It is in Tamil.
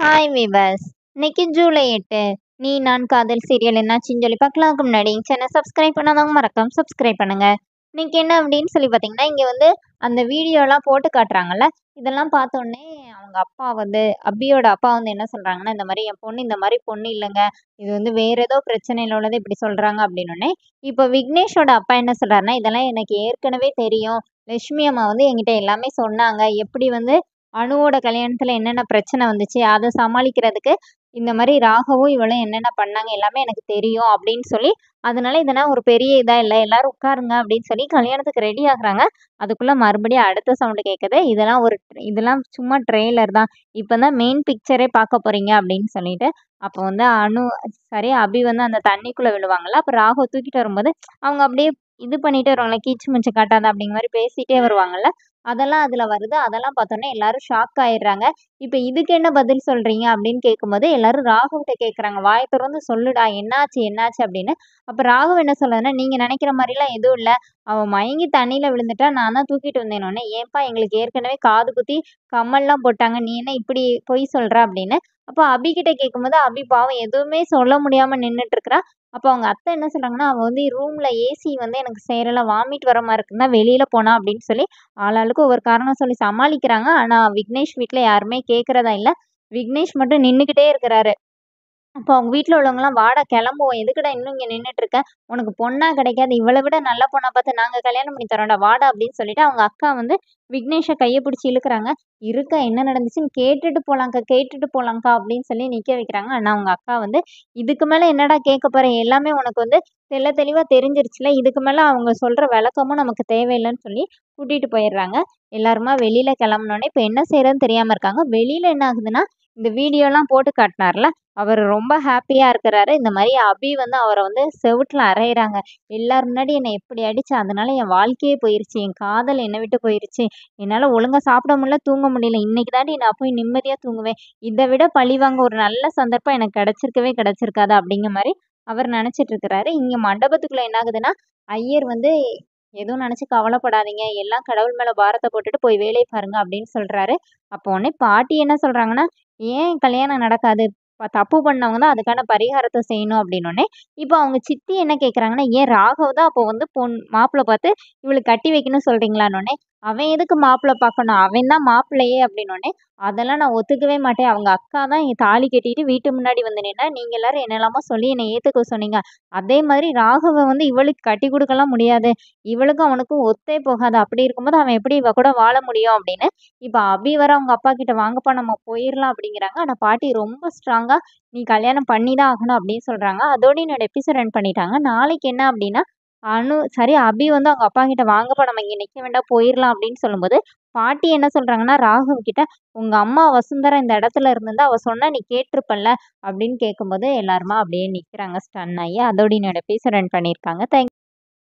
Hi viewers. இன்னைக்கு ஜூலை 8 நீ நான் காதல் சீரியல் என்னாச்சுன்னு சொல்லி பார்க்கலாம்க்கு முன்னாடி சேனல் சப்ஸ்கிரைப் பண்ணாதவங்க மறக்காம சப்ஸ்கிரைப் பண்ணுங்க. இன்னைக்கு என்ன அப்படின்னு சொல்லி பார்த்தீங்கன்னா, இங்கே வந்து அந்த வீடியோலாம் போட்டு காட்டுறாங்கல்ல, இதெல்லாம் பார்த்தோன்னே அவங்க அப்பா வந்து அபியோட அப்பா வந்து என்ன சொல்கிறாங்கன்னா, இந்த மாதிரி என் பொண்ணு இந்த மாதிரி பொண்ணு இல்லைங்க, இது வந்து வேற ஏதோ பிரச்சனையில் உள்ளது இப்படி சொல்கிறாங்க அப்படின்னோடனே, இப்போ விக்னேஷோட அப்பா என்ன சொல்கிறாருன்னா, இதெல்லாம் எனக்கு ஏற்கனவே தெரியும், லட்சுமி அம்மா வந்து என்கிட்ட எல்லாமே சொன்னாங்க, எப்படி வந்து அணுவோட கல்யாணத்துல என்னென்ன பிரச்சனை வந்துச்சு, அத சமாளிக்கிறதுக்கு இந்த மாரி ராகவும் இவளும் என்னென்ன பண்ணாங்க எல்லாமே எனக்கு தெரியும் அப்படின்னு சொல்லி, அதனால இதெல்லாம் ஒரு பெரிய இதா இல்ல. எல்லாரும் உட்காருங்க அப்படின்னு சொல்லி கல்யாணத்துக்கு ரெடி ஆகுறாங்க. அதுக்குள்ள மறுபடியும் அடுத்த சவுண்ட் கேட்குது. இதெல்லாம் சும்மா ட்ரெய்லர் தான். இப்ப தான் மெயின் பிக்சரே பார்க்க போறீங்க அப்படின்னு சொல்லிட்டு, அப்போ வந்து அபி வந்து அந்த தண்ணிக்குள்ள விழுவாங்கல்ல. அப்ப ராகுவ தூக்கிட்டு வரும்போது, அவங்க அப்படியே இது பண்ணிட்டே வருவாங்கல்ல, கீச்சு மூச்சு காட்டாத அப்படிங்கிற மாரி பேசிட்டே வருவாங்கல்ல. அதெல்லாம் அதுல வருது. அதெல்லாம் பார்த்தோன்னே எல்லாரும் ஷாக் ஆயிடுறாங்க. இப்ப இதுக்கு என்ன பதில் சொல்றீங்க? அப்படின்னு கேட்கும்போது, எல்லாரும் ராகுவ்ட்ட கேட்குறாங்க. "வாய தொறந்து சொல்லுடா! என்னாச்சு? என்னாச்சு?" அப்படின்னு. அப்ப ராகவ் என்ன சொல்றாருன்னா, "நீங்க நெனைக்கிற மாரிலாம் எதுவும் இல்ல. அவ மயங்கி தண்ணீல விழுந்துட்டா. நான் தான் தூக்கிட்டு வந்தேன்னோனே, ஏன்பா எங்களுக்கு ஏற்கனவே காது குத்தி கம்மல்லாம் போட்டாங்க. நீ என்ன இப்படி பொய் சொல்ற?" அப்படின்னு. அப்போ அபிகிட்ட கேட்கும்போது, அபி பாவம் எதுவுமே சொல்ல முடியாம நின்னுட்டு இருக்கிறா. அப்போ அவங்க அத்தை என்ன சொல்றாங்கன்னா, "அவ வந்து ரூம்ல ஏசி வந்து எனக்கு சேரல. வாமிட் வர மாரி இருக்குன்னு தான் வெளியில போனா" அப்படின்னு சொல்லி ஆளாளுக்கு ஒவ்வொரு காரணம் சொல்லி சமாளிக்கிறாங்க. ஆனா, விக்னேஷ் வீட்ல யாருமே கேட்கிறதா இல்ல. விக்னேஷ் மட்டும் நின்னுக்கிட்டே இருக்கிறாரு. அப்போ அவங்க வீட்ல உள்ளவங்கலாம், "வாடா கிளம்புவோம். எதுக்குடா இன்னும் இங்க நின்னுட்டு இருக்க? உனக்கு பொண்ணா கிடைக்காது. இவள விட நல்ல பொண்ணா பார்த்து நாங்க கல்யாணம் பண்ணி தர்றோம்டா. வாடா" அப்படின்னு சொல்லிட்டு அவங்க அக்கா வந்து விக்னேஷ கைய பிடிச்சு இழுக்குறாங்க. "இருக்கா என்ன நடந்துச்சுன்னு கேட்டுட்டு போலாம்க்கா, கேட்டுட்டு போலாம்க்கா" அப்படின்னு சொல்லி நிக்க வைக்கிறாங்க. ஆனா அவங்க அக்கா வந்து, "இதுக்கு மேல என்னடா கேட்க போற? எல்லாமே உனக்கு வந்து தெளிவா தெரிஞ்சிருச்சுல. இதுக்கு மேல அவங்க சொல்ற விளக்கமும் நமக்கு தேவையில்லன்னு" சொல்லி கூட்டிட்டு போயிடுறாங்க. எல்லாருமா வெளியில கிளம்புனோனே, இப்ப என்ன செய்றதுன்னு தெரியாம இருக்காங்க. வெளியில என்ன ஆகுதுன்னா, இந்த வீடியோலாம் போட்டு காட்டுனார்ல, அவரு ரொம்ப ஹாப்பியா இருக்கிறாரு. இந்த மாரி அபி வந்து அவர வந்து செவுத்துல அறையிறாங்க. "எல்லார் முன்னாடி என்ன இப்படி அடிச்ச, அதனால என் வாழ்க்கையே போயிருச்சு. என் காதல் என்ன விட்டு போயிருச்சு. என்னால ஒழுங்கா சாப்பிட முடியல, தூங்க முடியல. இன்னைக்கு தாண்டி நான் போய் நிம்மதியா தூங்குவேன். இத விட பழிவாங்க ஒரு நல்ல சந்தர்ப்பம் எனக்கு கிடைச்சிருக்கவே கிடைச்சிருக்காது." அப்படிங்கிற மாரி அவர் நெனச்சிட்டு இருக்கிறாரு. இங்க மண்டபத்துக்குள்ள என்ன ஆகுதுன்னா, ஐயர் வந்து "எதுவும் நெனச்சு கவலைப்படாதீங்க. எல்லாம் கடவுள் மேல பாரத்த போட்டுட்டு போய் வேலைய பாருங்க" அப்படின்னு சொல்றாரு. அப்போ உடனே பாட்டி என்ன சொல்றாங்கன்னா, "ஏன் கல்யாணம் நடக்காது? தப்பு பண்ணவங்க தான் அதுக்கான பரிகாரத்த செய்யணும்" அப்படின்னோனே, இப்போ அவங்க சித்தி என்ன கேட்குறாங்கன்னா, "ஏன் ராகவ் தான் அப்போ வந்து மாப்பிள பார்த்து இவளுக்கு கட்டி வைக்கணும்னு சொல்றீங்களான்னோனே, "அவன் எதுக்கு மாப்பிள பார்க்கணும்? அவன் தான் மாப்பிள்ளையே" அப்படின்னோனே, "அதெல்லாம் நான் ஒத்துக்கவே மாட்டேன். அவங்க அக்கா தான் இங்க தாலி கட்டிட்டு வீட்டு முன்னாடி வந்து நின்னா, நீங்க எல்லாரும் என்னெல்லாமோ சொல்லி என்ன ஏத்துக்க சொன்னீங்க. அதே மாதிரி ராகவ வந்து இவளுக்கு கட்டி குடுக்கலாம் முடியாது. இவளுக்கும் அவனுக்கும் ஒத்தே போகாது. அப்படி இருக்கும்போது அவன் எப்படி இவ கூட வாழ முடியும்?" அப்படின்னு. இப்ப அபி வேற அவங்க அப்பா கிட்ட, "வாங்கப்பா நம்ம போயிரலாம்" அப்படிங்கிறாங்க. ஆனா பாட்டி ரொம்ப ஸ்ட்ராங்கா, "நீ கல்யாணம் பண்ணி தான் ஆகணும்" அப்படின்னு சொல்றாங்க. அதோட என்னோட எபிசோட் ரன் பண்ணிட்டாங்க. நாளைக்கு என்ன அப்படின்னா, அபி வந்து அவங்க அப்பா கிட்ட, "வாங்கப்பா நம்ம இங்க நிக்க வேண்டாம் போயிரலாம்" அப்படின்னு சொல்லும்போது, பாட்டி என்ன சொல்றாங்கன்னா, ராகவ் கிட்ட, "உங்க அம்மா வசுந்தரா இந்த இடத்துல இருந்திருந்தா அவ சொன்னா நீ கேட்டுருப்பல்ல" அப்படின்னு கேட்கும்போது, எல்லாருமா அப்படியே நிக்கிறாங்க ஸ்டன் ஆயி. அதோட என்னோட எபிசோட் ரன் பண்ணியிருக்காங்க.